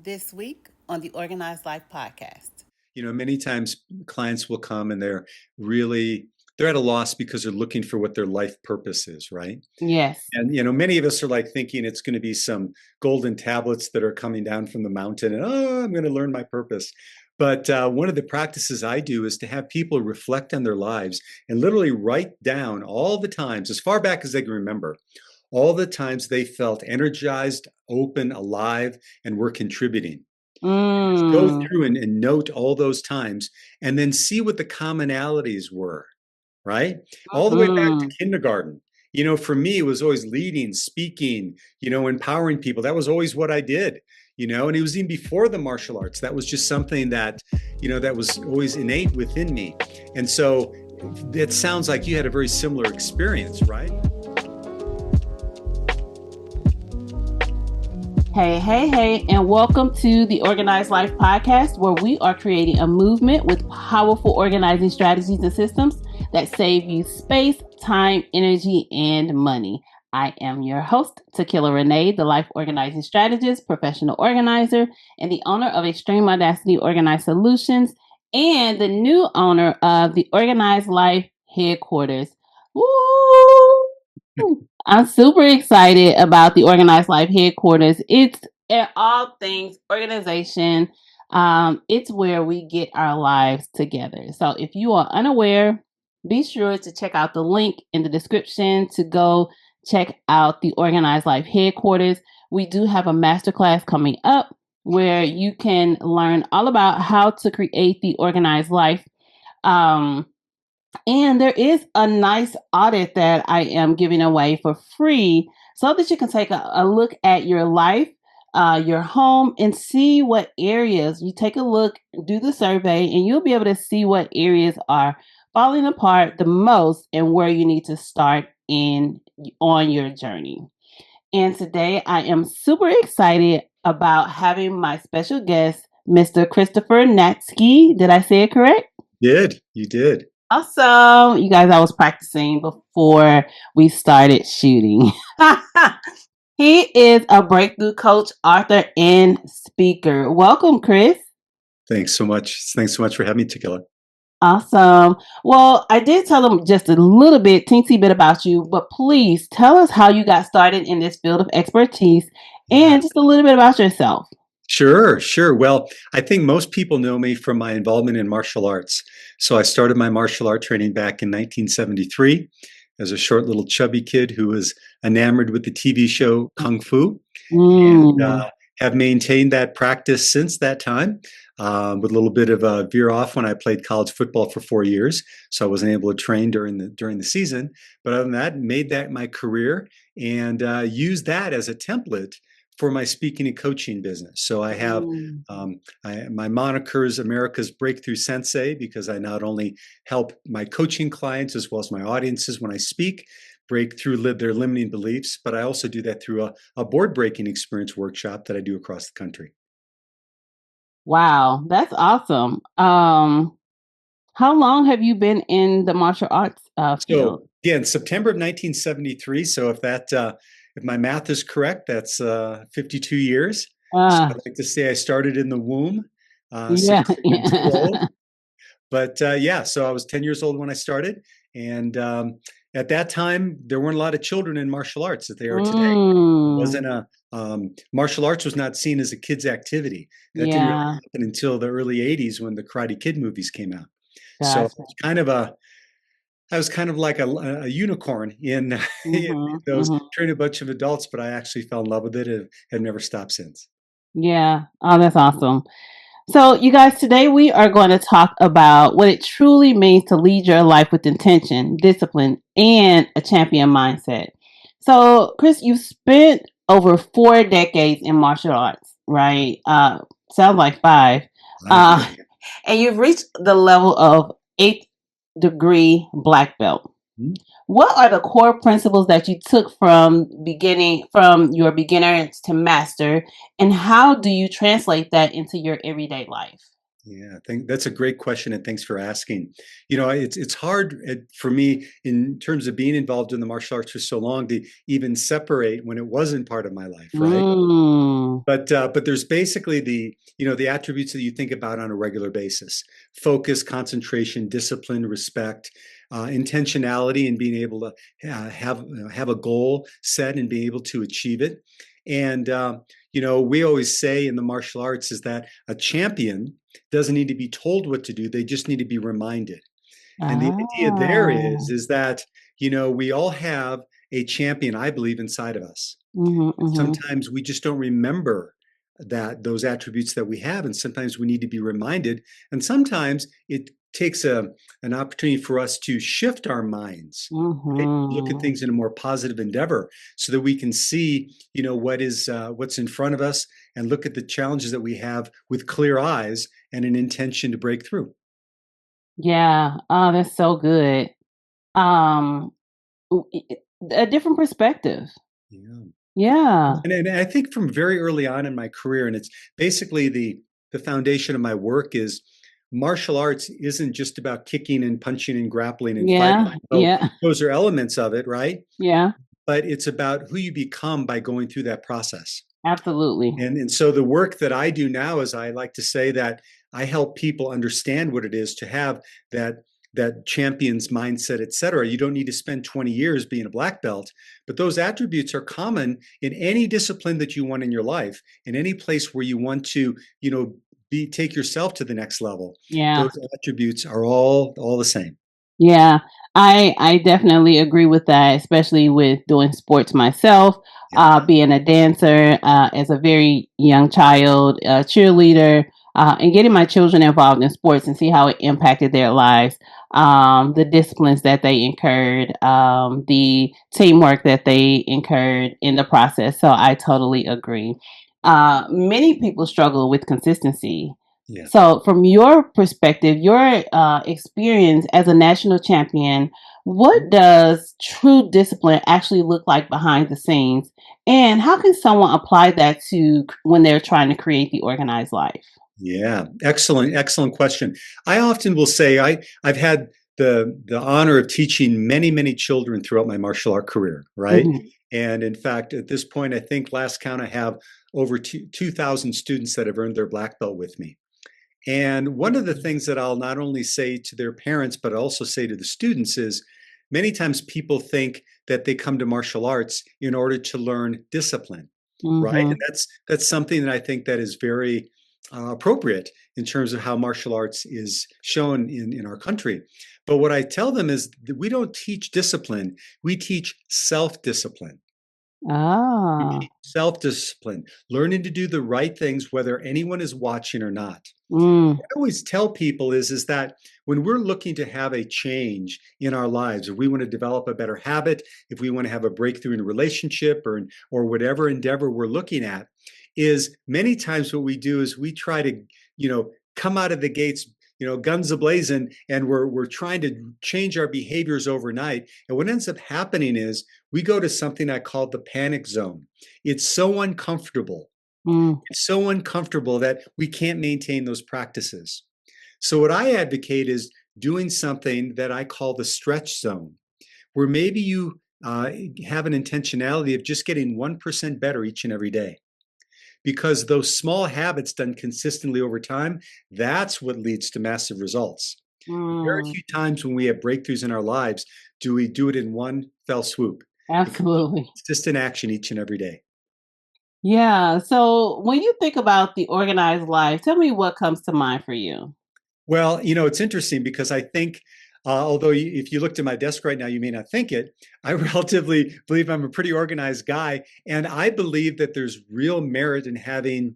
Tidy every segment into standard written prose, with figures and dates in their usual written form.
This week on the Organized Life podcast. Many times clients will come and they're at a loss because they're looking for what their life purpose is, right? Yes. And many of us are like thinking it's going to be some golden tablets that are coming down from the mountain, and I'm going to learn my purpose. But one of the practices I do is to have people reflect on their lives and literally write down all the times, as far back as they can remember, all the times they felt energized, open, alive, and were contributing. Go through and note all those times and then see what the commonalities were, right? All the way back to kindergarten. For me, it was always leading, speaking, empowering people. That was always what I did, and it was even before the martial arts. That was just something that, that was always innate within me. And so it sounds like you had a very similar experience, right? Hey, and welcome to the Organized Life podcast, where we are creating a movement with powerful organizing strategies and systems that save you space, time, energy, and money. I am your host, Tequila Renee, the life organizing strategist, professional organizer, and the owner of Extreme Audacity Organized Solutions, and the new owner of the Organized Life headquarters. Woo! I'm super excited about the Organized Life headquarters. It's all things organization. It's where we get our lives together. So if you are unaware, be sure to check out the link in the description to go check out the Organized Life headquarters. We do have a masterclass coming up where you can learn all about how to create the organized life. And there is a nice audit that I am giving away for free so that you can take a look at your life, your home, and see what areas. You take a look, do the survey, and you'll be able to see what areas are falling apart the most and where you need to start on your journey. And today I am super excited about having my special guest, Mr. Christopher Natzke. Did I say it correct? You did. Awesome. You guys, I was practicing before we started shooting. He is a breakthrough coach, author, and speaker. Welcome, Chris. Thanks so much. Thanks so much for having me, Tequila. Awesome. Well, I did tell them just a little bit, teensy bit about you, but please tell us how you got started in this field of expertise and just a little bit about yourself. Sure. Well, I think most people know me from my involvement in martial arts. So I started my martial art training back in 1973 as a short little chubby kid who was enamored with the TV show Kung Fu, and have maintained that practice since that time, with a little bit of a veer off when I played college football for 4 years. So I wasn't able to train during the season. But other than that, made that my career and used that as a template for my speaking and coaching business. So I have my moniker is America's Breakthrough Sensei, because I not only help my coaching clients as well as my audiences when I speak break through their limiting beliefs, but I also do that through a board breaking experience workshop that I do across the country. Wow, that's awesome. How long have you been in the martial arts field? So again, September of 1973. So if my math is correct, that's 52 years. So I'd like to say I started in the womb. Yeah. But so I was 10 years old when I started. And at that time, there weren't a lot of children in martial arts that they are today. It wasn't martial arts was not seen as a kid's activity. That didn't really happen until the early 80s when the Karate Kid movies came out. Gotcha. So I was kind of like a unicorn in those, trained a bunch of adults, but I actually fell in love with it and have never stopped since. Yeah. Oh, that's awesome. So you guys, today we are going to talk about what it truly means to lead your life with intention, discipline, and a champion mindset. So Chris, you've spent over 4 decades in martial arts, right? Sounds like 5. And you've reached the level of 8th degree black belt. What are the core principles that you took from your beginner to master, and how do you translate that into your everyday life? Yeah, I think that's a great question, and thanks for asking. It's hard for me in terms of being involved in the martial arts for so long to even separate when it wasn't part of my life, right? Mm. But there's basically the attributes that you think about on a regular basis: focus, concentration, discipline, respect, intentionality, and being able to have a goal set and being able to achieve it. And we always say in the martial arts is that a champion doesn't need to be told what to do; they just need to be reminded. And the idea there Ah. is that we all have a champion, I believe, inside of us. Mhm, mhm. Sometimes we just don't remember that those attributes that we have, and sometimes we need to be reminded. And sometimes it takes an opportunity for us to shift our minds, right? Look at Mhm. things in a more positive endeavor, so that we can see, what's in front of us, and look at the challenges that we have with clear eyes and an intention to break through. Yeah. Oh, that's so good. Um, a different perspective. Yeah. Yeah. And I think from very early on in my career, and it's basically the foundation of my work is martial arts isn't just about kicking and punching and grappling and fighting. Yeah. So Yeah. those are elements of it, right? Yeah. But it's about who you become by going through that process. Absolutely. And so the work that I do now is I like to say that I help people understand what it is to have that champion's mindset, et cetera. You don't need to spend 20 years being a black belt, but those attributes are common in any discipline that you want in your life, in any place where you want to, take yourself to the next level. Yeah. Those attributes are all the same. Yeah, I definitely agree with that, especially with doing sports myself, Yeah. being a dancer as a very young child, a cheerleader, and getting my children involved in sports and see how it impacted their lives. The disciplines that they incurred, the teamwork that they incurred in the process. So I totally agree. Many people struggle with consistency. Yeah. So, from your perspective, your experience as a national champion, what does true discipline actually look like behind the scenes? And how can someone apply that to when they're trying to create the organized life? Yeah, excellent question. I often will say I've had the honor of teaching many children throughout my martial art career, right? Hmm. And in fact, at this point, I think last count I have over 2,000 students that have earned their black belt with me. And one of the things that I'll not only say to their parents, but also say to the students is many times people think that they come to martial arts in order to learn discipline, right? And Hmm. that's something that I think that is very appropriate in terms of how martial arts is shown in our country. But what I tell them is that we don't teach discipline, we teach self-discipline. We Ah. teach self-discipline, learning to do the right things whether anyone is watching or not. Mm. I always tell people is that when we're looking to have a change in our lives, if we want to develop a better habit, if we want to have a breakthrough in a relationship or whatever endeavor we're looking at, is many times what we do is we try to, come out of the gates, guns ablazing, and we're trying to change our behaviors overnight. And what ends up happening is we go to something I call the panic zone. It's so uncomfortable, Mm. that we can't maintain those practices. So, what I advocate is doing something that I call the stretch zone, where maybe you have an intentionality of just getting 1% better each and every day. Because those small habits done consistently over time, that's what leads to massive results. Very Mm. few times when we have breakthroughs in our lives do we do it in one fell swoop. It comes with Absolutely. consistent action each and every day. Yeah. So, when you think about the organized life, tell me what comes to mind for you. Well, it's interesting because I think, although if you looked at my desk right now, you may not think it, I relatively believe I'm a pretty organized guy. And I believe that there's real merit in having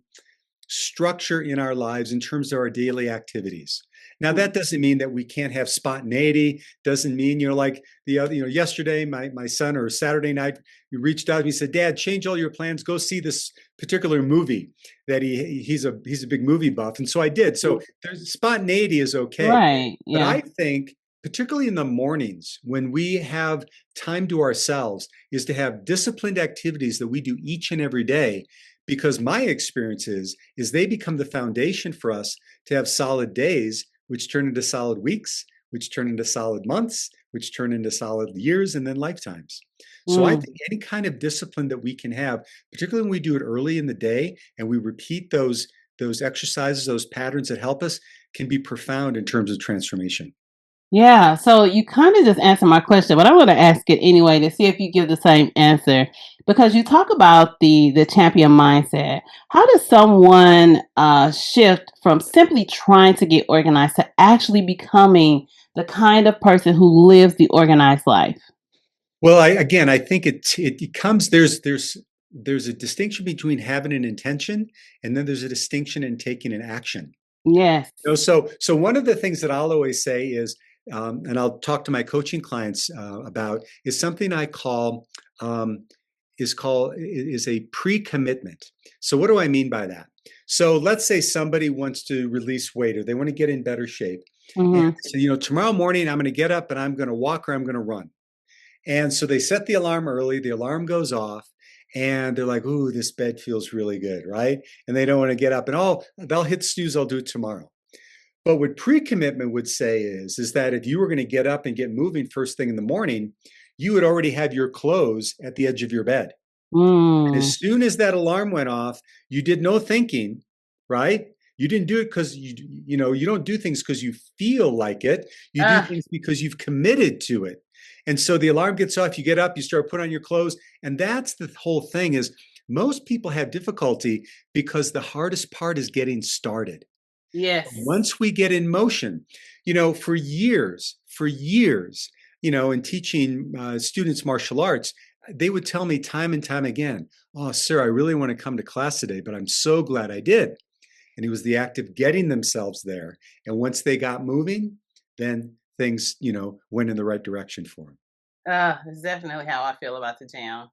structure in our lives in terms of our daily activities. Now, Mm. that doesn't mean that we can't have spontaneity. Doesn't mean, like the other, yesterday, my son or Saturday night, he reached out to me and said, Dad, change all your plans. Go see this particular movie that he's a big movie buff. And so I did. So there's spontaneity is okay. Right. But Yeah. I think, particularly in the mornings when we have time to ourselves, is to have disciplined activities that we do each and every day, because my experience is they become the foundation for us to have solid days, which turn into solid weeks, which turn into solid months, which turn into solid years and then lifetimes. So I think any kind of discipline that we can have, particularly when we do it early in the day and we repeat those exercises, those patterns that help us, can be profound in terms of transformation. Yeah, so you kind of just answered my question, but I'm going to ask it anyway to see if you give the same answer because you talk about the champion mindset. How does someone shift from simply trying to get organized to actually becoming the kind of person who lives the organized life? Well, I think it comes there's a distinction between having an intention and then there's a distinction in taking an action. Yes. So one of the things that I'll always say is, and I'll talk to my coaching clients about, is something I call is a pre-commitment. So what do I mean by that? So let's say somebody wants to release weight or they want to get in better shape. And so, tomorrow morning I'm going to get up and I'm going to walk or I'm going to run. And so they set the alarm early, the alarm goes off, and they're like, ooh, this bed feels really good, right? And they don't want to get up and, oh, they'll hit snooze, I'll do it tomorrow. But what pre-commitment would say is that if you were going to get up and get moving first thing in the morning, you would already have your clothes at the edge of your bed. And as soon as that alarm went off, you did no thinking, right? You didn't do it because you don't do things because you feel like it. You do things because you've committed to it. And so the alarm gets off, you get up, you start putting on your clothes. And that's the whole thing is most people have difficulty because the hardest part is getting started. Yes. Once we get in motion, for years, in teaching students martial arts, they would tell me time and time again, oh, sir, I really want to come to class today, but I'm so glad I did. And it was the act of getting themselves there. And once they got moving, then things, went in the right direction for them. It's definitely how I feel about the gym.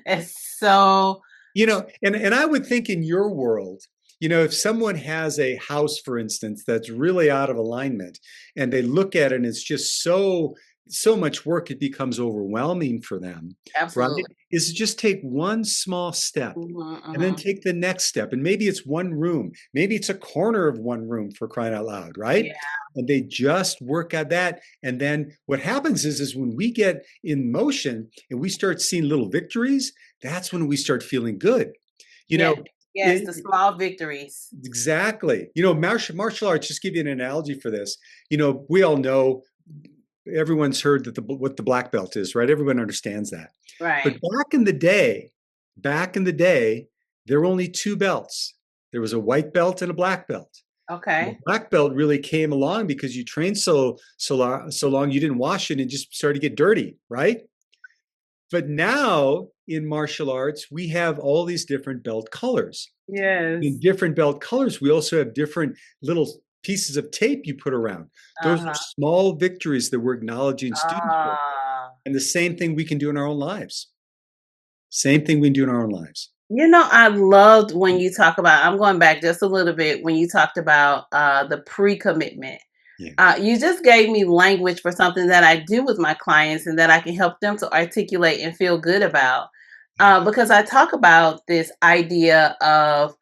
It's so. And I would think in your world, if someone has a house, for instance, that's really out of alignment and they look at it and it's just so much work, it becomes overwhelming for them. Absolutely. Right? Is just take one small step and then take the next step. And maybe it's one room, maybe it's a corner of one room, for crying out loud, right? Yeah. And they just work at that. And then what happens is when we get in motion and we start seeing little victories, that's when we start feeling good. Yes, the small victories. Exactly. Martial arts, just give you an analogy for this. We all know, everyone's heard that what the black belt is, right? Everyone understands that. Right. But back in the day, there were only two belts. There was a white belt and a black belt. Okay. The black belt really came along because you trained so long you didn't wash it and just started to get dirty, right? But now in martial arts, we have all these different belt colors. Yes. In different belt colors, we also have different little pieces of tape you put around. Those are small victories that we're acknowledging students for. And the same thing we can do in our own lives. I loved when you talk about, I'm going back just a little bit, when you talked about the pre-commitment. Yeah. You just gave me language for something that I do with my clients and that I can help them to articulate and feel good about. Because I talk about this idea of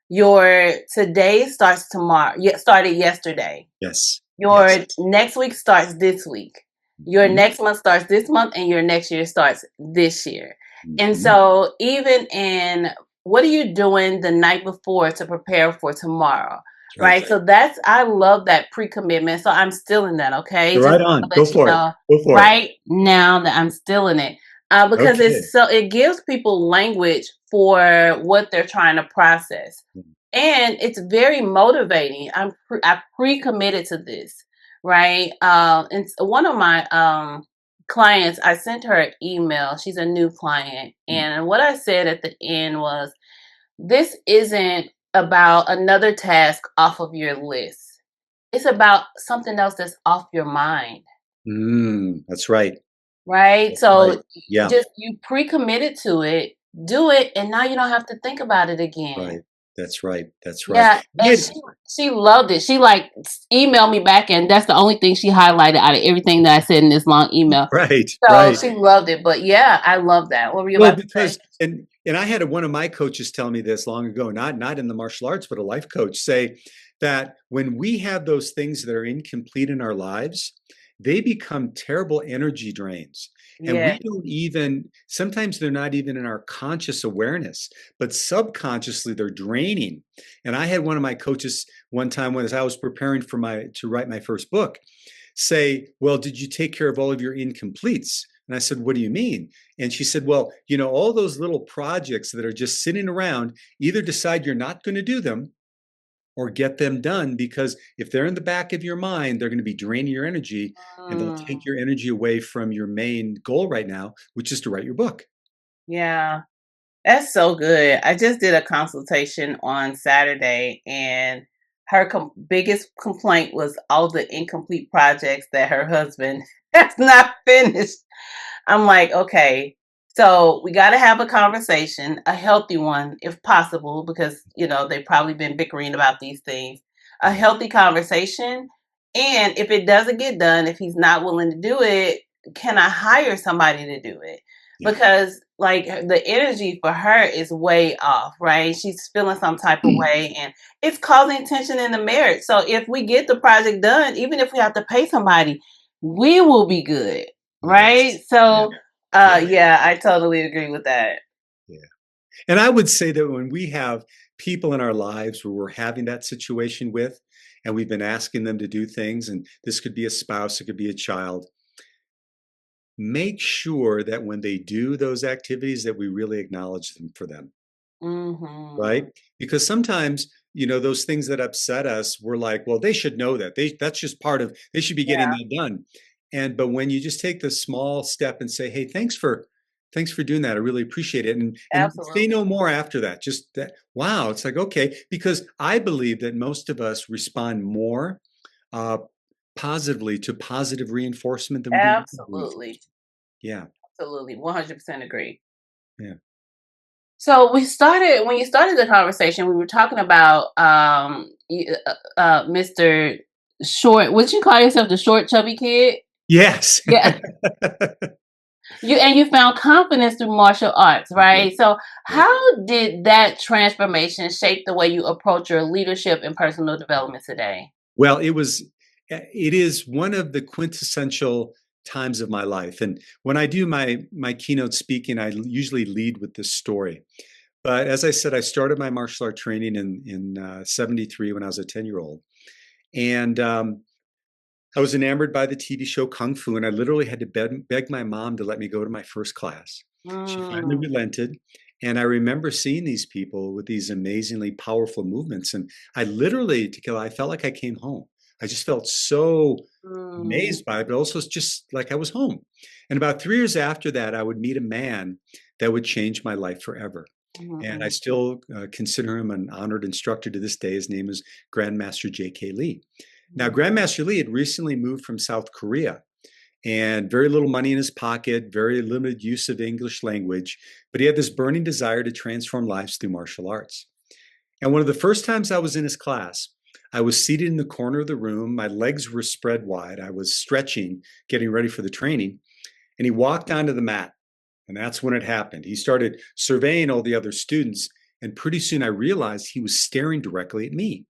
your today starts tomorrow. Started yesterday. Yes. Your next week starts this week. Your next month starts this month, and your next year starts this year. And so even in what are you doing the night before to prepare for tomorrow? Right. So I love that pre-commitment. So I'm still in that. Okay. You're right on. Go for it. Right now that I'm still in it. Because it gives people language for what they're trying to process. And it's very motivating. I pre-committed to this. Right. And one of my clients, I sent her an email. She's a new client. And what I said at the end was, this isn't about another task off of your list. It's about something else that's off your mind. That's right. Right? So just you pre-committed to it, do it, and now you don't have to think about it again. Right. That's right. That's right. Yeah, and she loved it. She like emailed me back, and that's the only thing she highlighted out of everything that I said in this long email. Right, So right. she loved it. But yeah, I love that. What were you Well, about to say? because and I had one of my coaches tell me this long ago, not in the martial arts, but a life coach, say that when we have those things that are incomplete in our lives, they become terrible energy drains. And Yeah. we don't even, sometimes they're not even in our conscious awareness, but subconsciously they're draining. And I had one of my coaches one time when as I was preparing for to write my first book, say, well, did you take care of all of your incompletes? And I said, what do you mean? And she said, well, all those little projects that are just sitting around, either decide you're not going to do them or get them done, because if they're in the back of your mind, they're going to be draining your energy and they'll take your energy away from your main goal right now, which is to write your book. Yeah. That's so good. I just did a consultation on Saturday, and her biggest complaint was all the incomplete projects that her husband has not finished. I'm like, okay, so we got to have a conversation, a healthy one, if possible, because, they've probably been bickering about these things. A healthy conversation. And if it doesn't get done, if he's not willing to do it, can I hire somebody to do it? Yeah. Because like the energy for her is way off, right? She's feeling some type of way, and it's causing tension in the marriage. So if we get the project done, even if we have to pay somebody, we will be good, right? Yes. So Yeah. yeah, I totally agree with that. Yeah. And I would say that when we have people in our lives where we're having that situation with, and we've been asking them to do things, and this could be a spouse, it could be a child, make sure that when they do those activities that we really acknowledge them for them, right? Because sometimes, those things that upset us, we're like, well, they should know that. That's just part of, they should be getting that done. But when you just take the small step and say, hey, thanks for doing that. I really appreciate it. And say no more after that. Just that, wow, it's like, okay, because I believe that most of us respond more positively to positive reinforcement than we do negative reinforcement. Yeah. Absolutely. 100% agree. Yeah. So when you started the conversation, we were talking about Mr. Short. Would you call yourself the short, chubby kid? Yes. Yeah. You found confidence through martial arts, right? So how did that transformation shape the way you approach your leadership and personal development today? Well, it is one of the quintessential times of my life. And when I do my keynote speaking, I usually lead with this story. But as I said, I started my martial art training in 73 when I was a 10-year-old. And I was enamored by the TV show Kung Fu, and I literally had to beg my mom to let me go to my first class. She finally relented. And I remember seeing these people with these amazingly powerful movements. And I felt like I came home. I just felt so amazed by it, but also just like I was home. And about 3 years after that, I would meet a man that would change my life forever. And I still consider him an honored instructor to this day. His name is Grandmaster J.K. Lee. Now, Grandmaster Lee had recently moved from South Korea, and very little money in his pocket, very limited use of English language, but he had this burning desire to transform lives through martial arts. And one of the first times I was in his class, I was seated in the corner of the room. My legs were spread wide. I was stretching, getting ready for the training. And he walked onto the mat. And that's when it happened. He started surveying all the other students. And pretty soon I realized he was staring directly at me.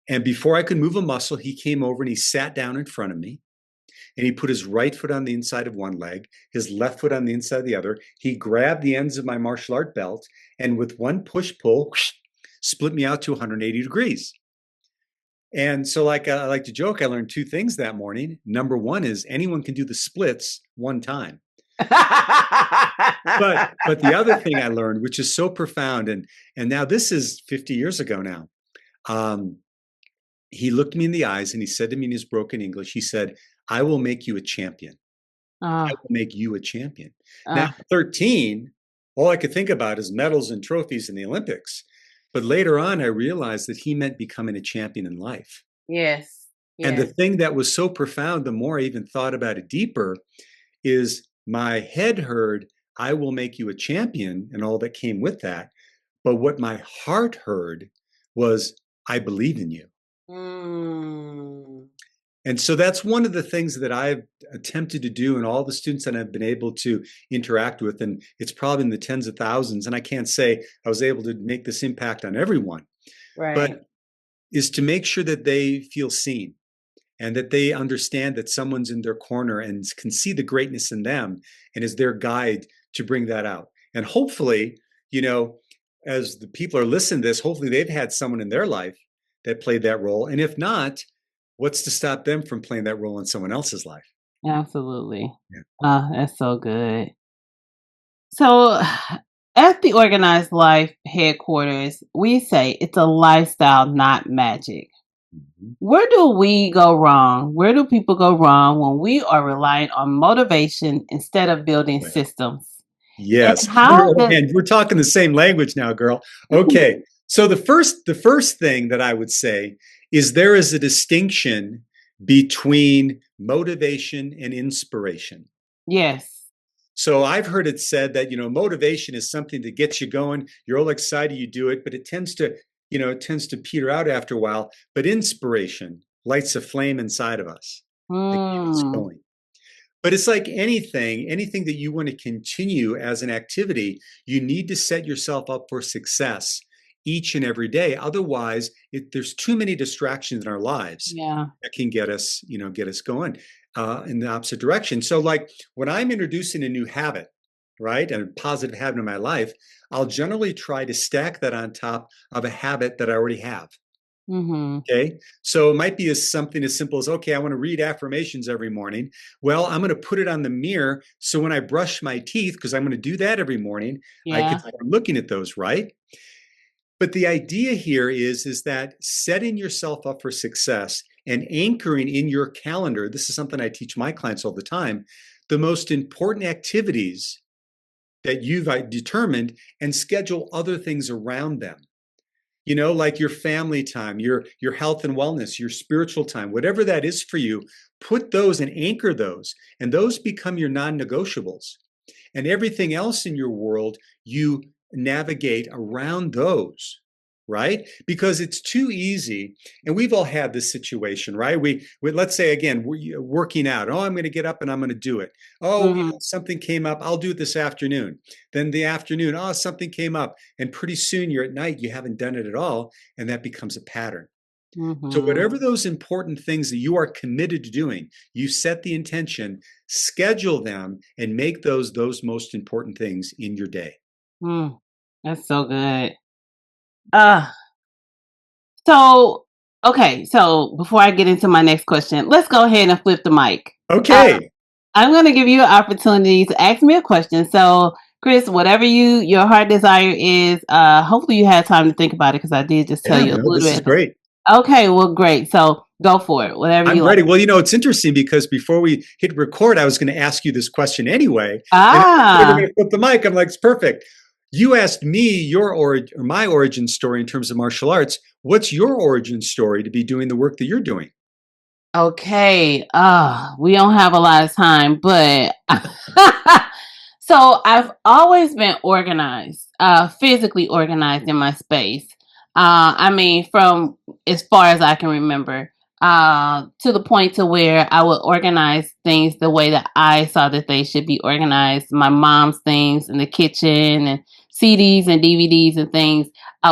And before I could move a muscle, he came over and he sat down in front of me. And he put his right foot on the inside of one leg, his left foot on the inside of the other. He grabbed the ends of my martial art belt, and with one push-pull, split me out to 180 degrees. And so I like to joke, I learned two things that morning. Number one is anyone can do the splits one time. But the other thing I learned, which is so profound, and now this is 50 years ago now, he looked me in the eyes and he said to me in his broken English, he said, I will make you a champion. I will make you a champion. Now, 13, all I could think about is medals and trophies in the Olympics. But later on, I realized that he meant becoming a champion in life. Yes. And the thing that was so profound, the more I even thought about it deeper, is my head heard, I will make you a champion, and all that came with that. But what my heart heard was, I believe in you. Mm. And so that's one of the things that I've attempted to do, and all the students that I've been able to interact with, and it's probably in the tens of thousands, and I can't say I was able to make this impact on everyone, Right. but is to make sure that they feel seen and that they understand that someone's in their corner and can see the greatness in them and is their guide to bring that out. And hopefully, as the people are listening to this, hopefully they've had someone in their life that played that role. And if not, what's to stop them from playing that role in someone else's life? Absolutely. Yeah. That's so good. So, at the Organized Life headquarters, we say it's a lifestyle, not magic. Mhm. Where do we go wrong? Where do people go wrong when we are relying on motivation instead of building Right. systems? Yes. And how does And we're talking the same language now, girl. Okay. So the first thing that I would say is there is a distinction between motivation and inspiration. Yes. So I've heard it said that, motivation is something that gets you going. You're all excited, you do it, but it tends to peter out after a while. But inspiration lights a flame inside of us that keeps us Mm, going. But it's like anything that you want to continue as an activity, you need to set yourself up for success each and every day. Otherwise, there's too many distractions in our lives yeah. that can get us going in the opposite direction. So, like when I'm introducing a new habit, right, a positive habit in my life, I'll generally try to stack that on top of a habit that I already have. Mm-hmm. Okay. So it might be something as simple as, okay, I want to read affirmations every morning. Well, I'm going to put it on the mirror. So when I brush my teeth, because I'm going to do that every morning, I can Yeah. start looking at those, right? But the idea here is that setting yourself up for success and anchoring in your calendar, this is something I teach my clients all the time, the most important activities that you've determined and schedule other things around them. Like your family time, your health and wellness, your spiritual time, whatever that is for you, put those and anchor those, and those become your non-negotiables. And everything else in your world, you navigate around those, right? Because it's too easy. And we've all had this situation, right? We let's say again, we're working out. Oh, I'm going to get up and I'm going to do it. Oh, Mm-hmm. something came up. I'll do it this afternoon. Then the afternoon, oh, something came up. And pretty soon you're at night, you haven't done it at all. And that becomes a pattern. So Mm-hmm. whatever those important things that you are committed to doing, you set the intention, schedule them, and make those most important things in your day. Mm. That's so good. Uh so okay, so before I get into my next question, let's go ahead and flip the mic. Uh, Okay. I'm going to give you an opportunity to ask me a question. So, Chris, whatever your heart desire is, hopefully you had time to think about it because I did just tell Yeah, you a no, little this is bit. great. Okay, well, great. So go for it. Whatever you I'm like. ready. Well, it's interesting because before we hit record, I was going to ask you this question anyway. And as you said we're Ah, going to flip the mic. I'm like, it's perfect. You asked me your origin or my origin story in terms of martial arts. What's your origin story to be doing the work that you're doing? okay. We don't have a lot of time, but so I've always been organized, physically organized in my space. I mean, from as far as I can remember, to the point to where I would organize things the way that I saw that they should be organized. My mom's things in the kitchen and CDs and DVDs and things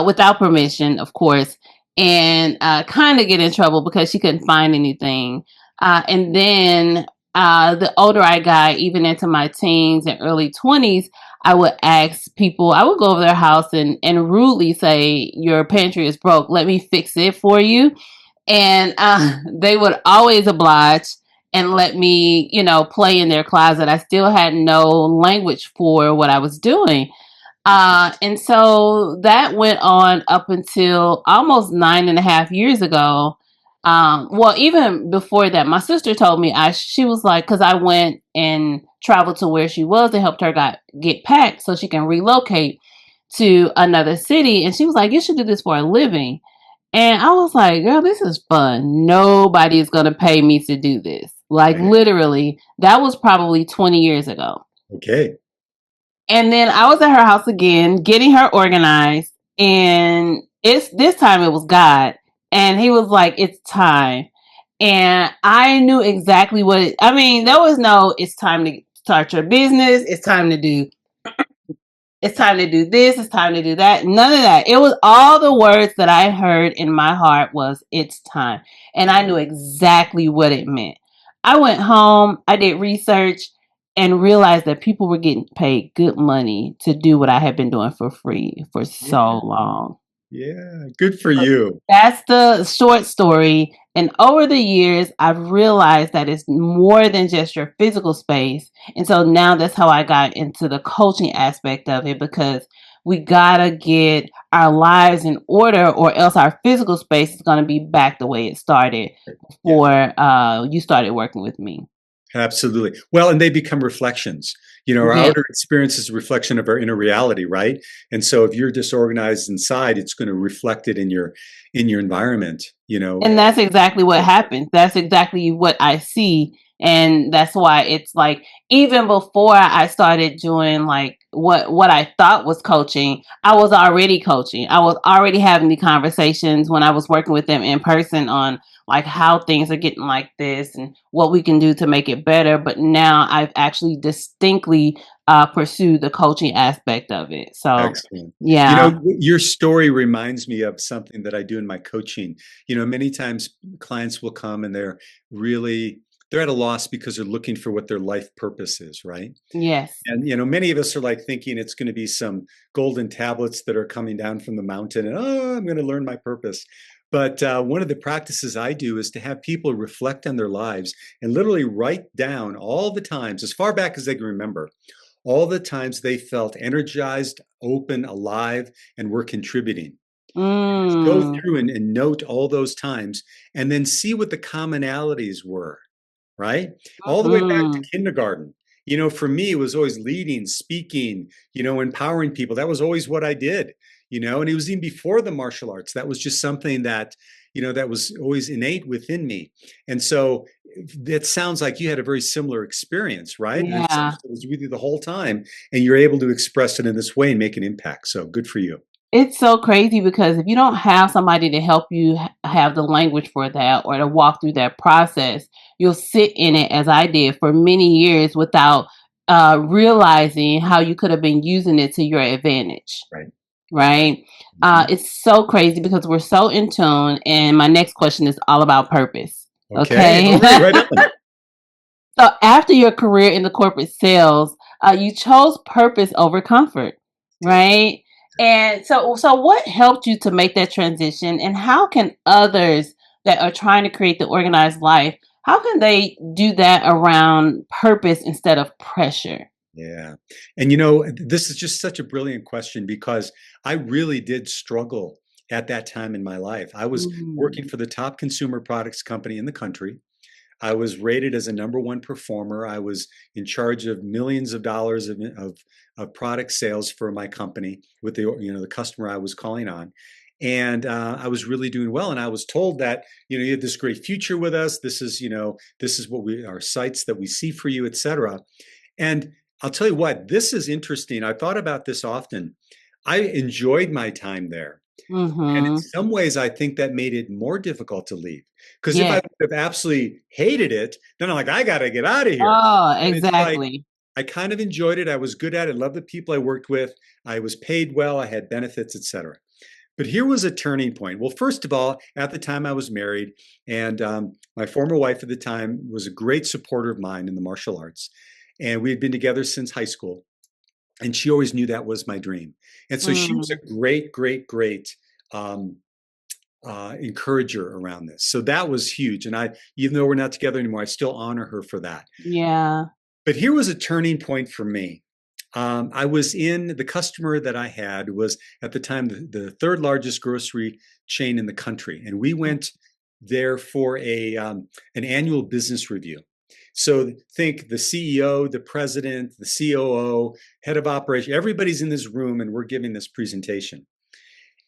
without permission, of course, and kind of get in trouble because she couldn't find anything. And then the older I got, even into my teens and early 20s, I would ask people, I would go over their house and rudely say, your pantry is broke. Let me fix it for you. And they would always oblige and let me, play in their closet. I still had no language for what I was doing. And so that went on up until almost 9.5 years ago. Well, even before that, my sister told me she was like, because I went and traveled to where she was and helped her get packed so she can relocate to another city. And she was like, you should do this for a living. And I was like, girl, this is fun. Nobody is going to pay me to do this. Like Right. literally, that was probably 20 years ago. Okay. And then I was at her house again, getting her organized. And it's this time it was God. And he was like, it's time. And I knew exactly there was no, it's time to start your business. It's time to do this. It's time to do that. None of that. It was all the words that I heard in my heart was it's time. And I knew exactly what it meant. I went home, I did research and realized that people were getting paid good money to do what I had been doing for free for so Yeah. long. Yeah. Good for you. That's the short story. And over the years, I've realized that it's more than just your physical space. And so now that's how I got into the coaching aspect of it, because we got to get our lives in order, or else our physical space is going to be back the way it started Yeah. before you started working with me. Absolutely. Well, and they become reflections. Our Yes. outer experience is a reflection of our inner reality, right? And so if you're disorganized inside, it's going to reflect it in your environment, And that's exactly what happens. That's exactly what I see. And that's why it's like, even before I started doing like what I thought was coaching, I was already coaching. I was already having the conversations when I was working with them in person on like how things are getting like this and what we can do to make it better. But now I've actually distinctly pursued the coaching aspect of it. So Excellent. yeah. Your story reminds me of something that I do in my coaching. Many times clients will come and they're at a loss because they're looking for what their life purpose is, right? Yes. And many of us are like thinking it's going to be some golden tablets that are coming down from the mountain, and I'm going to learn my purpose. But one of the practices I do is to have people reflect on their lives and literally write down all the times, as far back as they can remember, all the times they felt energized, open, alive, and were contributing. Just go Mm. through and note all those times and then see what the commonalities were, right? All the way back to Mm-hmm. kindergarten. For me, it was always leading, speaking, empowering people. That was always what I did, and it was even before the martial arts. That was just something that was always innate within me. And so that sounds like you had a very similar experience, right? And it Yeah. sounds like it was with you the whole time, and you're able to express it in this way and make an impact. So good for you. It's so crazy because if you don't have somebody to help you have the language for that or to walk through that process, you'll sit in it as I did for many years without realizing how you could have been using it to your advantage. Right. Right. Mhm. It's so crazy because we're so in tune. And my next question is all about purpose. Okay. Okay. All right. Right on. So after your career in the corporate sales, you chose purpose over comfort, Did. right? And so what helped you to make that transition, and how can others that are trying to create the organized life, how can they do that around purpose instead of pressure? Yeah. And this is just such a brilliant question because I really did struggle at that time in my life. I was working Mm, for the top consumer products company in the country. I was rated as a number one performer. I was in charge of millions of dollars of product sales for my company with the customer I was calling on. And I was really doing well. And I was told that, you had this great future with us. This is what our sights that we see for you, et cetera. And I'll tell you what, this is interesting. I thought about this often. I enjoyed my time there. And in mm-hmm. some ways, I think that made it more difficult to leave. Because if I Yes. would have absolutely hated it, then I'm like, I got to get out of here. Oh, But it's like, exactly. I kind of enjoyed it. I was good at it. Loved the people I worked with. I was paid well. I had benefits, etc. But here was a turning point. Well, first of all, at the time I was married, and my former wife at the time was a great supporter of mine in the martial arts. And we had been together since high school. And she always knew that was my dream. And so she was Mm, a great, great, great um, encourager around this. So that was huge. And even though we're not together anymore, I still honor her for that. yeah. But here was a turning point for me. I was the customer that I had was at the time the third largest grocery chain in the country. And we went there for an annual business review. So think the CEO, the president, the COO, head of operation, everybody's in this room and we're giving this presentation.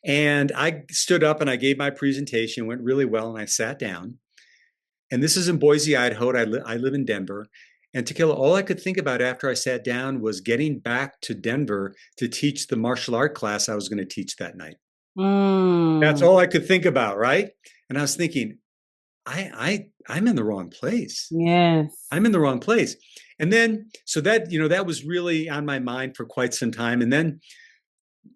And I stood up and I gave my presentation, went really well, and I sat down. And this is in Boise, Idaho. I live in Denver. And Tequila, all I could think about after I sat down was getting back to Denver to teach the martial art class I was going to teach that night. That's all I could think about, right? And I was thinking, I'm in the wrong place. Yes. I'm in the wrong place. And then, so that, that was really on my mind for quite some time. And then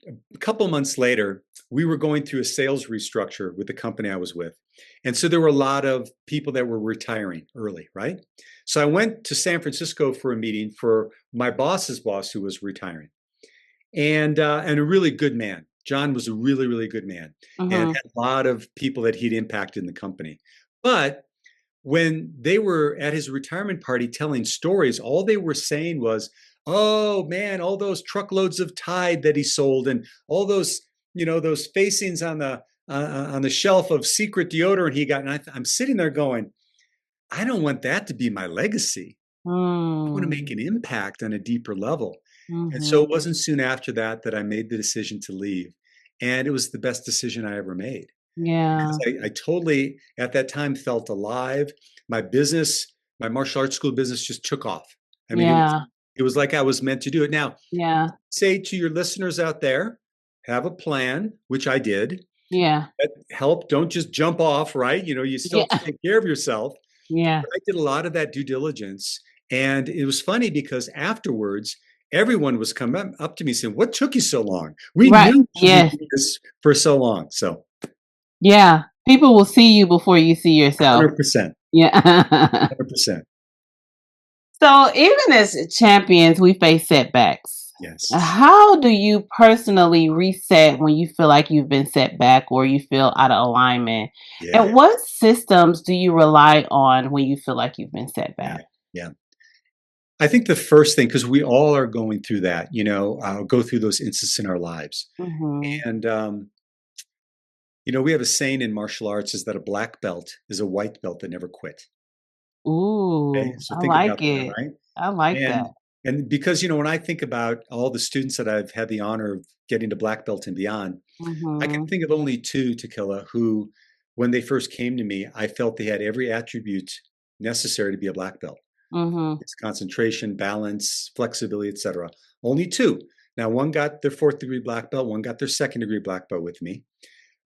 a couple months later, we were going through a sales restructure with the company I was with. And so there were a lot of people that were retiring early, right? So I went to San Francisco for a meeting for my boss's boss who was retiring. And a really good man. John was a really, really good man and had a lot of people that he'd impacted in the company. But when they were at his retirement party telling stories, all they were saying was, oh man, all those truckloads of Tide that he sold and all those, those facings on the shelf of secret deodorant he got. And I'm sitting there going, I don't want that to be my legacy. I want to make an impact on a deeper level. And so it wasn't soon after that I made the decision to leave. And it was the best decision I ever made. Yeah. Because I totally, at that time, felt alive. My business, my martial arts school business just took off. I mean, it was like I was meant to do it. Now, say to your listeners out there, have a plan, which I did. Yeah. Help. Don't just jump off, right? You still have to take care of yourself. Yeah. But I did a lot of that due diligence. And it was funny because afterwards, everyone was coming up to me saying, what took you so long? We knew you did this for so long. So, yeah, people will see you before you see yourself. 100%. Yeah. 100%. So even as champions, we face setbacks. Yes. How do you personally reset when you feel like you've been set back or you feel out of alignment? Yeah. And what systems do you rely on when you feel like you've been set back? Yeah. I think the first thing, because we all are going through that, go through those instances in our lives. And, we have a saying in martial arts is that a black belt is a white belt that never quit. Ooh, Okay? So I think like about it. that, right? I like that. And because, when I think about all the students that I've had the honor of getting to black belt and beyond, I can think of only two, Tequila, who, when they first came to me, I felt they had every attribute necessary to be a black belt. It's concentration, balance, flexibility, etc. Only two. Now, one got their 4th degree black belt, one got their 2nd degree black belt with me.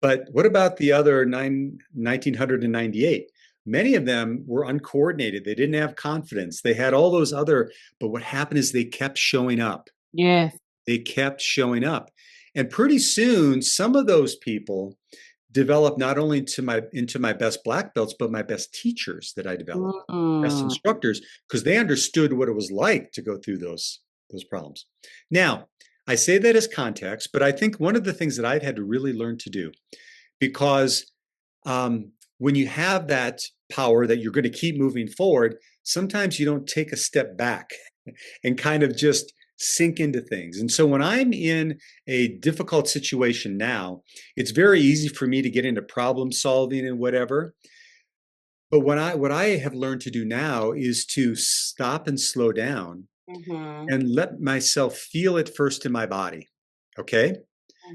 But what about the other 1,998? Many of them were uncoordinated. They didn't have confidence. They had all those other, but what happened is they kept showing up. Yes. They kept showing up. And pretty soon, some of those people developed not only into my best black belts, but my best teachers that I developed, best instructors, because they understood what it was like to go through those problems. Now, I say that as context, but I think one of the things that I've had to really learn to do, because when you have that power that you're going to keep moving forward, sometimes you don't take a step back and kind of just sink into things. And so when I'm in a difficult situation now, it's very easy for me to get into problem solving and whatever. But what I have learned to do now is to stop and slow down and let myself feel it first in my body. Okay?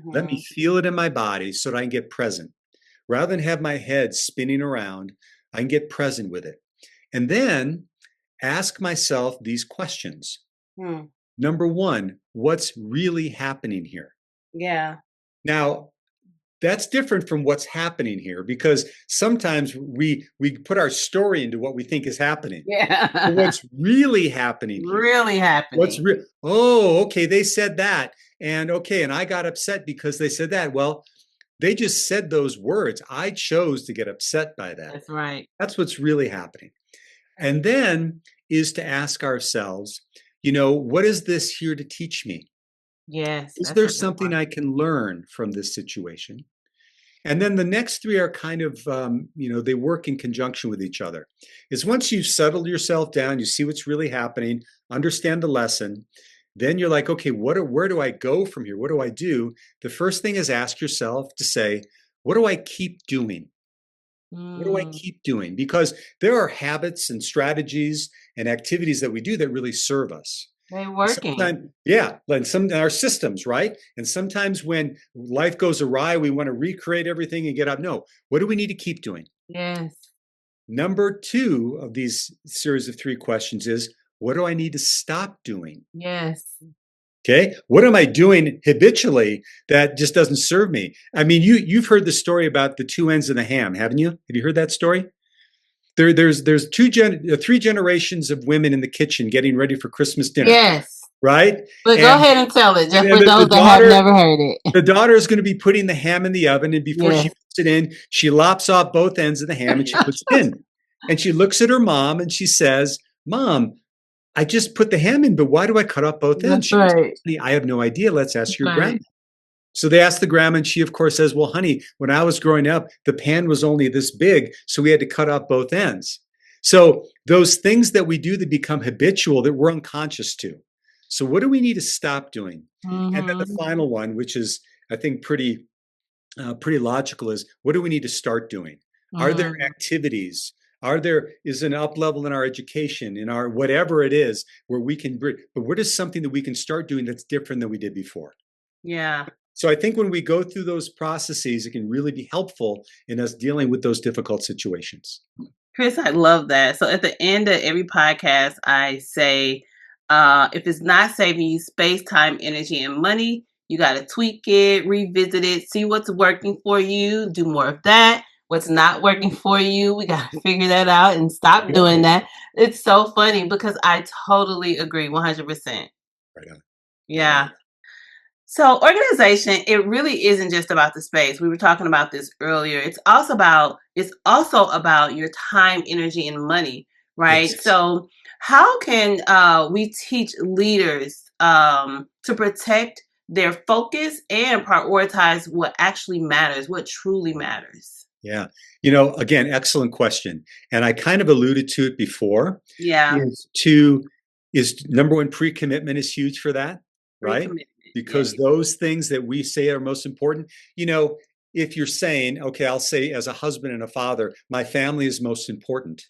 Let me feel it in my body so that I can get present. Rather than have my head spinning around, I can get present with it. And then ask myself these questions. Number one, what's really happening here? Yeah. Now, that's different from what's happening here, because sometimes we put our story into what we think is happening. Yeah. But what's really happening here? Really happening. Okay, they said that. And I got upset because they said that. Well, they just said those words. I chose to get upset by that. That's right. That's what's really happening. And then is to ask ourselves, what is this here to teach me? Yes. Is there something I can learn from this situation? And then the next three are kind of, they work in conjunction with each other. Is once you've settled yourself down, you see what's really happening, understand the lesson, then you're like, okay, where do I go from here? What do I do? The first thing is ask yourself to say, what do I keep doing? What do I keep doing? Because there are habits and strategies and activities that we do that really serve us. They're working. Like some our systems, right? And sometimes when life goes awry, we want to recreate everything and get up. No, what do we need to keep doing? Yes. Number two of these series of three questions is, What do I need to stop doing? Yes. Okay. What am I doing habitually that just doesn't serve me? I mean, you've heard the story about the two ends of the ham, haven't you? Have you heard that story? There's three generations of women in the kitchen getting ready for Christmas dinner. Yes. Right? But go ahead and tell it, just for those that have never heard it. The daughter is going to be putting the ham in the oven, and before she puts it in, she lops off both ends of the ham and she puts it in. And she looks at her mom and she says, "Mom, I just put the ham in, but why do I cut off both ends?" She goes, "I have no idea. Let's ask your grandma." So they asked the grandma, and she, of course, says, "Well, honey, when I was growing up, the pan was only this big, so we had to cut off both ends." So those things that we do that become habitual, that we're unconscious to. So what do we need to stop doing? And then the final one, which is, I think, pretty logical, is what do we need to start doing? Are there activities? Is an up level in our education, in our whatever it is, where we can bring, but what is something that we can start doing that's different than we did before? Yeah. So I think when we go through those processes, it can really be helpful in us dealing with those difficult situations. Chris, I love that. So at the end of every podcast, I say, if it's not saving you space, time, energy, and money, you got to tweak it, revisit it, see what's working for you, do more of that. What's not working for you, we got to figure that out and stop doing that. It's so funny because I totally agree 100%. Right on. Yeah. So organization, it really isn't just about the space. We were talking about this earlier. It's also about your time, energy, and money, right? Yes. So how can we teach leaders to protect their focus and prioritize what actually matters, what truly matters? Yeah. Again, excellent question. And I kind of alluded to it before. Yeah. Is number one, pre-commitment is huge for that, right? Because those things that we say are most important, if you're saying, okay, I'll say as a husband and a father, my family is most important.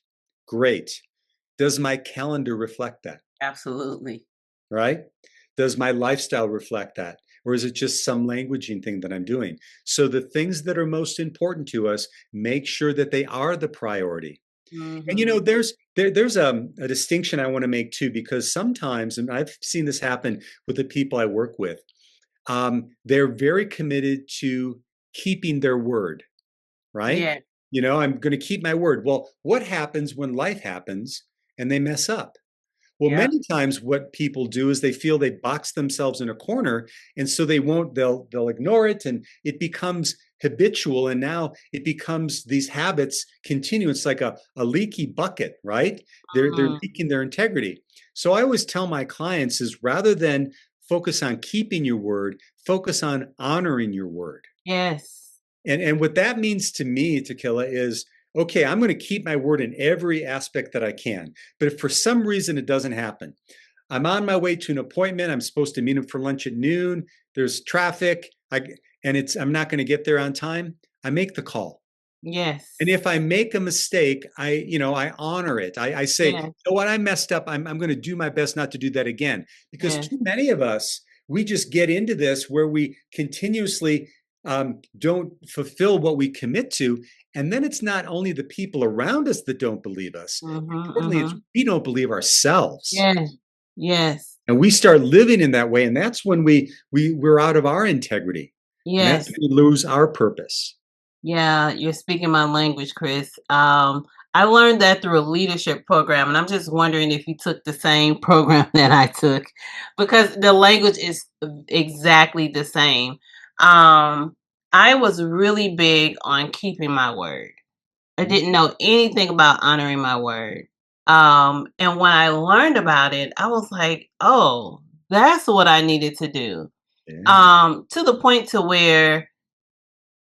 Great. Does my calendar reflect that? Absolutely. Right? Does my lifestyle reflect that? Or is it just some languaging thing that I'm doing? So the things that are most important to us, make sure that they are the priority. And there's a distinction I want to make too, because sometimes, and I've seen this happen with the people I work with, they're very committed to keeping their word, right? Yeah. I'm going to keep my word. Well, what happens when life happens and they mess up? Well, many times what people do is they feel they box themselves in a corner, and so they'll ignore it, and it becomes habitual, and now it becomes these habits continue. It's like a leaky bucket, right? They're leaking their integrity. So I always tell my clients is rather than focus on keeping your word, focus on honoring your word. Yes. And what that means to me, Tequila, is okay, I'm going to keep my word in every aspect that I can. But if for some reason it doesn't happen, I'm on my way to an appointment. I'm supposed to meet him for lunch at noon. There's traffic, I'm not going to get there on time. I make the call. Yes. And if I make a mistake, I honor it. I say, you know what, I messed up. I'm going to do my best not to do that again. Because too many of us, we just get into this where we continuously don't fulfill what we commit to. And then it's not only the people around us that don't believe us. It's we don't believe ourselves. Yes. And we start living in that way. And that's when we're out of our integrity. Yes. And that's when we lose our purpose. Yeah, you're speaking my language, Chris. I learned that through a leadership program, and I'm just wondering if you took the same program that I took, because the language is exactly the same. I was really big on keeping my word. I didn't know anything about honoring my word. And when I learned about it, I was like, oh, that's what I needed to do. To the point to where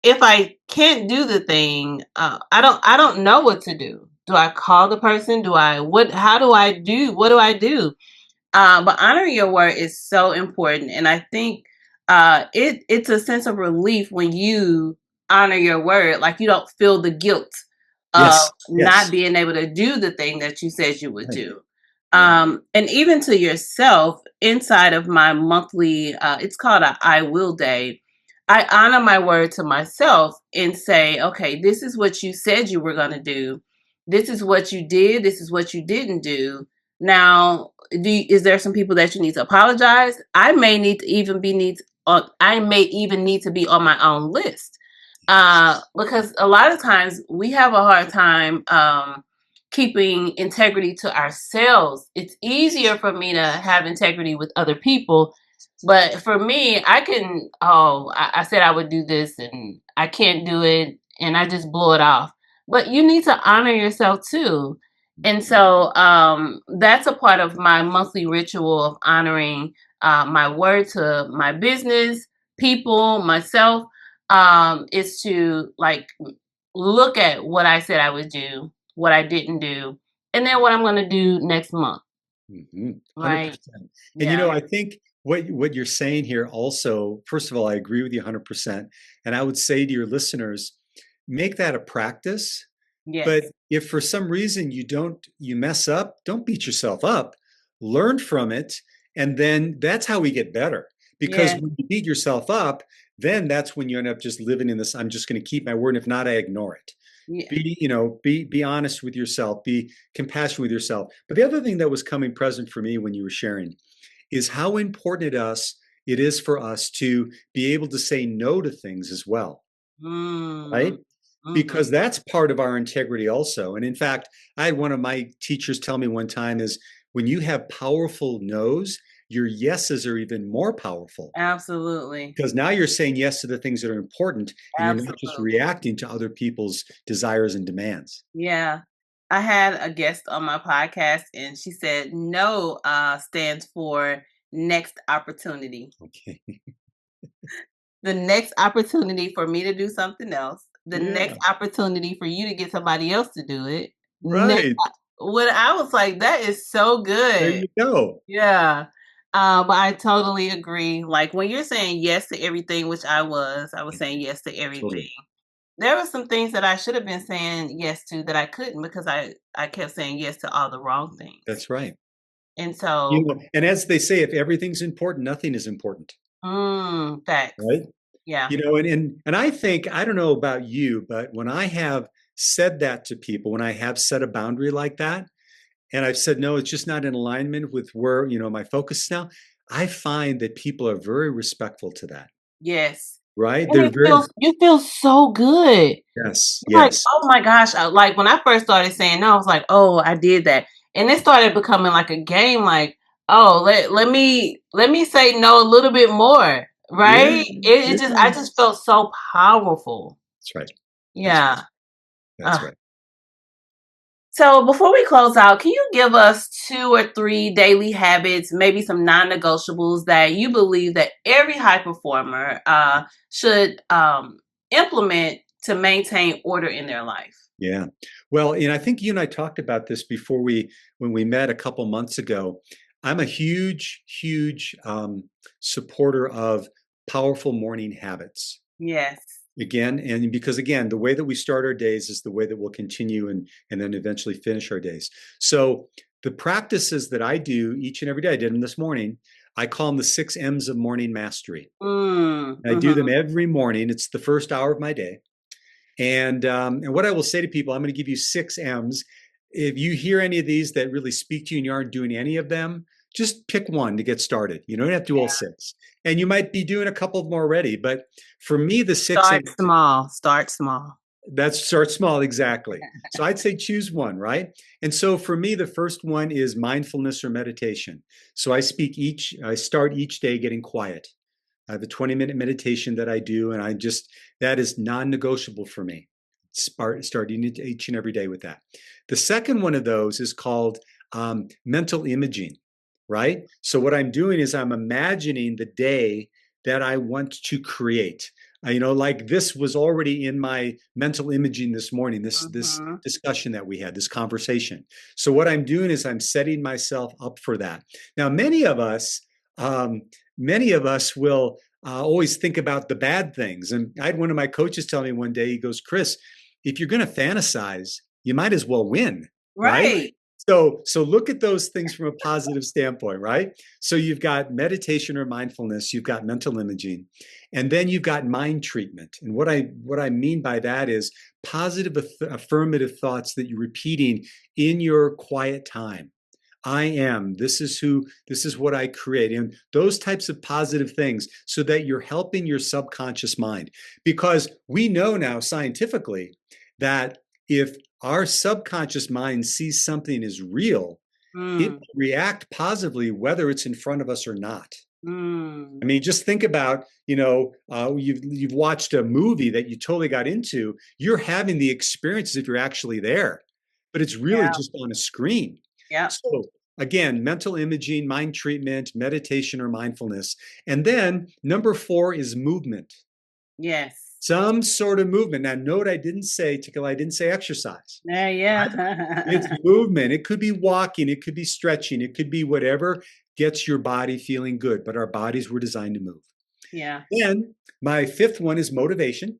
if I can't do the thing, I don't know what to do. Do I call the person? How do I do? What do I do? But honoring your word is so important. And I think it's a sense of relief when you honor your word. Like you don't feel the guilt of not being able to do the thing that you said you would do. And even to yourself, inside of my monthly, it's called a I Will Day. I honor my word to myself and say, okay, this is what you said you were going to do. This is what you did. This is what you didn't do. Now, is there some people that you need to apologize? I may even need to be on my own list. Because a lot of times we have a hard time keeping integrity to ourselves. It's easier for me to have integrity with other people, but for me, I said I would do this and I can't do it, and I just blow it off. But you need to honor yourself too. And so that's a part of my monthly ritual of honoring my word to my business, people, myself, is to like look at what I said I would do, what I didn't do, and then what I'm going to do next month. 100%. And Yeah. I think what you're saying here also, first of all, I agree with you 100%. And I would say to your listeners, make that a practice. Yes. But if for some reason you mess up, don't beat yourself up. Learn from it. And then that's how we get better. Because when you beat yourself up, then that's when you end up just living in this, I'm just going to keep my word. And if not, I ignore it. Yeah. Be honest with yourself, be compassionate with yourself. But the other thing that was coming present for me when you were sharing is how important it is for us to be able to say no to things as well. Right? Because that's part of our integrity also. And in fact, I had one of my teachers tell me one time is when you have powerful no's, your yeses are even more powerful. Absolutely. Because now you're saying yes to the things that are important, and you're not just reacting to other people's desires and demands. Yeah. I had a guest on my podcast, and she said no stands for next opportunity. Okay. The next opportunity for me to do something else. The next opportunity for you to get somebody else to do it. Right. When I was like, that is so good. There you go. Yeah. But I totally agree. Like when you're saying yes to everything, which I was saying yes to everything. Totally. There were some things that I should have been saying yes to that I couldn't because I kept saying yes to all the wrong things. That's right. And so, and as they say, if everything's important, nothing is important. Facts. Right? Yeah. And I think, I don't know about you, but when I have said that to people, when I have set a boundary like that, and I've said, no, it's just not in alignment with where, my focus is now, I find that people are very respectful to that. Yes. Right? And you feel so good. Yes. Like, oh my gosh. Like when I first started saying no, I was like, oh, I did that. And it started becoming like a game, like, oh, let me say no a little bit more. Right? Yeah. I just felt so powerful. That's right. Yeah. That's right. So before we close out, can you give us 2 or 3 daily habits, maybe some non-negotiables that you believe that every high performer should implement to maintain order in their life? Yeah. Well, and I think you and I talked about this before when we met a couple months ago. I'm a huge supporter of powerful morning habits. Yes. And because the way that we start our days is the way that we'll continue and then eventually finish our days. So the practices that I do each and every day, I did them this morning. I call them the 6 M's of morning mastery. I do them every morning. It's the first hour of my day. And what I will say to people, I'm going to give you 6 M's. If you hear any of these that really speak to you and you aren't doing any of them, just pick one to get started. You don't have to do all 6. And you might be doing a couple of them already. But for me, the 6 Start small. Start small. Start small, exactly. So I'd say choose one, right? And so for me, the first one is mindfulness or meditation. So I start each day getting quiet. I have a 20-minute meditation that I do, and that is non-negotiable for me. Starting each and every day with that. The second one of those is called mental imaging, right? So what I'm doing is I'm imagining the day that I want to create. Like this was already in my mental imaging this morning, this discussion that we had, this conversation. So what I'm doing is I'm setting myself up for that. Now, many of us will always think about the bad things. And I had one of my coaches tell me one day, he goes, Chris, if you're going to fantasize, you might as well win. Right? So look at those things from a positive standpoint, right? So you've got meditation or mindfulness, you've got mental imaging, and then you've got mind treatment. And what I mean by that is positive affirmative thoughts that you're repeating in your quiet time. I am. This is what I create. And those types of positive things so that you're helping your subconscious mind. Because we know now scientifically that if our subconscious mind sees something as real, it will react positively whether it's in front of us or not. I mean, just think about, you've watched a movie that you totally got into. You're having the experience if you're actually there, but it's really just on a screen. Yeah. So again, mental imaging, mind treatment, meditation, or mindfulness. And then number 4 is movement. Yes. Some sort of movement. Now, note I didn't say exercise. Yeah. It's movement. It could be walking. It could be stretching. It could be whatever gets your body feeling good. But our bodies were designed to move. Yeah. And my 5th one is motivation.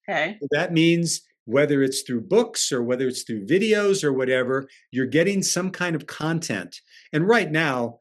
Okay. So that means whether it's through books or whether it's through videos or whatever, you're getting some kind of content. And right now,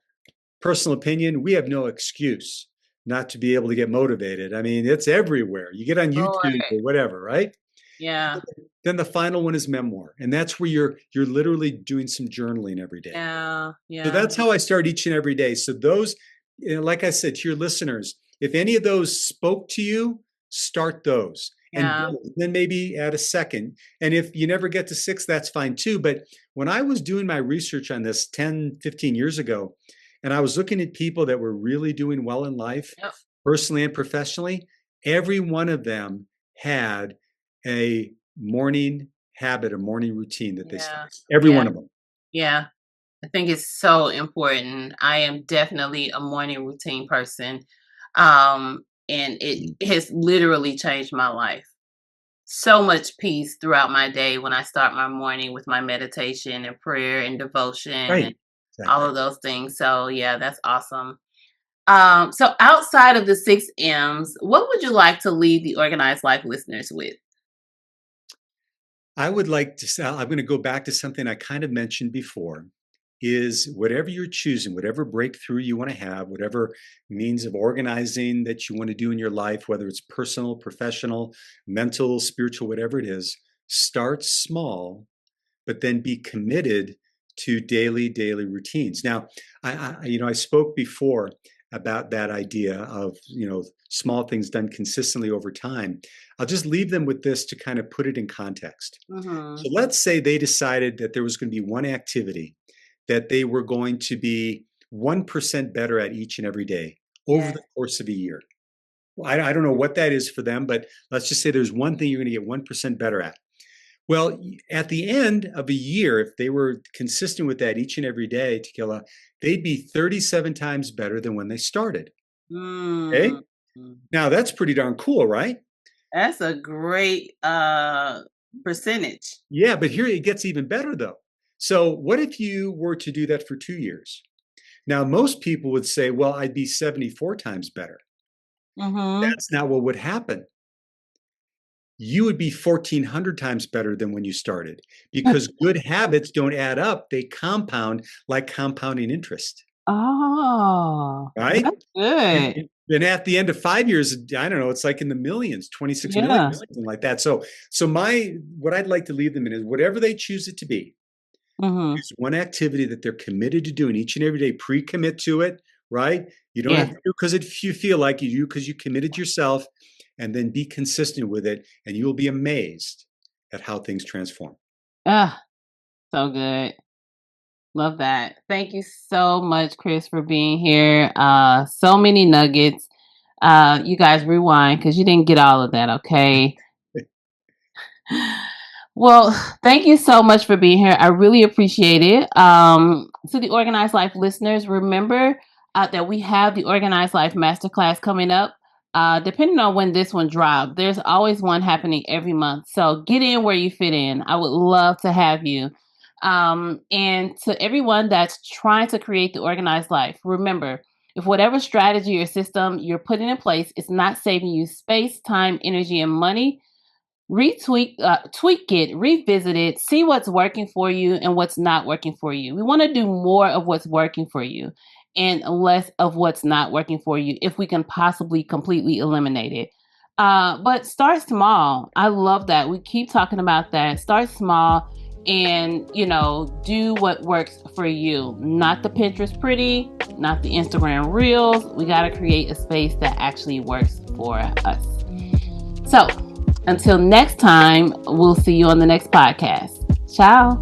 personal opinion, we have no excuse not to be able to get motivated. I mean, it's everywhere. You get on YouTube or whatever, right? Yeah. Then the final one is memoir. And that's where you're literally doing some journaling every day. Yeah. So that's how I start each and every day. So those, like I said, to your listeners, if any of those spoke to you, start those. And then maybe add a second. And if you never get to 6, that's fine too. But when I was doing my research on this 10, 15 years ago, and I was looking at people that were really doing well in life, personally and professionally, every one of them had a morning habit, a morning routine that they started. Every one of them. Yeah. I think it's so important. I am definitely a morning routine person. And it has literally changed my life. So much peace throughout my day when I start my morning with my meditation and prayer and devotion and all of those things. So yeah, that's awesome. So outside of the 6 M's, what would you like to leave the Organized Life listeners with? I would like to say, I'm going to go back to something I kind of mentioned before, is whatever you're choosing, whatever breakthrough you want to have, whatever means of organizing that you want to do in your life, whether it's personal, professional, mental, spiritual, whatever it is, start small, but then be committed to daily routines. Now, I spoke before about that idea of, small things done consistently over time. I'll just leave them with this to kind of put it in context. So let's say they decided that there was going to be one activity that they were going to be 1% better at each and every day over the course of a year. Well, I don't know what that is for them, but let's just say there's one thing you're going to get 1% better at. Well, at the end of a year, if they were consistent with that each and every day, Tequila, they'd be 37 times better than when they started. Okay? Now, that's pretty darn cool, right? That's a great percentage. Yeah, but here it gets even better, though. So what if you were to do that for 2 years? Now, most people would say, well, I'd be 74 times better. That's not what would happen. You would be 1,400 times better than when you started, because good habits don't add up. They compound like compounding interest. Oh, right? That's good. And at the end of 5 years, I don't know, it's like in the millions, 26 million, something like that. So what I'd like to leave them in is whatever they choose it to be, it's one activity that they're committed to doing each and every day. Pre-commit to it, right? You don't have to do because if you feel like you do, because you committed yourself, and then be consistent with it, and you will be amazed at how things transform. So good. Love that. Thank you so much, Chris, for being here. So many nuggets. You guys rewind because you didn't get all of that, okay? Well, thank you so much for being here. I really appreciate it. To the Organized Life listeners, remember that we have the Organized Life Masterclass coming up. Depending on when this one drops, there's always one happening every month. So get in where you fit in. I would love to have you. And to everyone that's trying to create the organized life, remember, if whatever strategy or system you're putting in place is not saving you space, time, energy, and money, tweak it, revisit it, see what's working for you and what's not working for you. We want to do more of what's working for you and less of what's not working for you if we can possibly completely eliminate it. But start small. I love that. We keep talking about that. Start small and, do what works for you. Not the Pinterest pretty, not the Instagram reels. We got to create a space that actually works for us. So until next time, we'll see you on the next podcast. Ciao.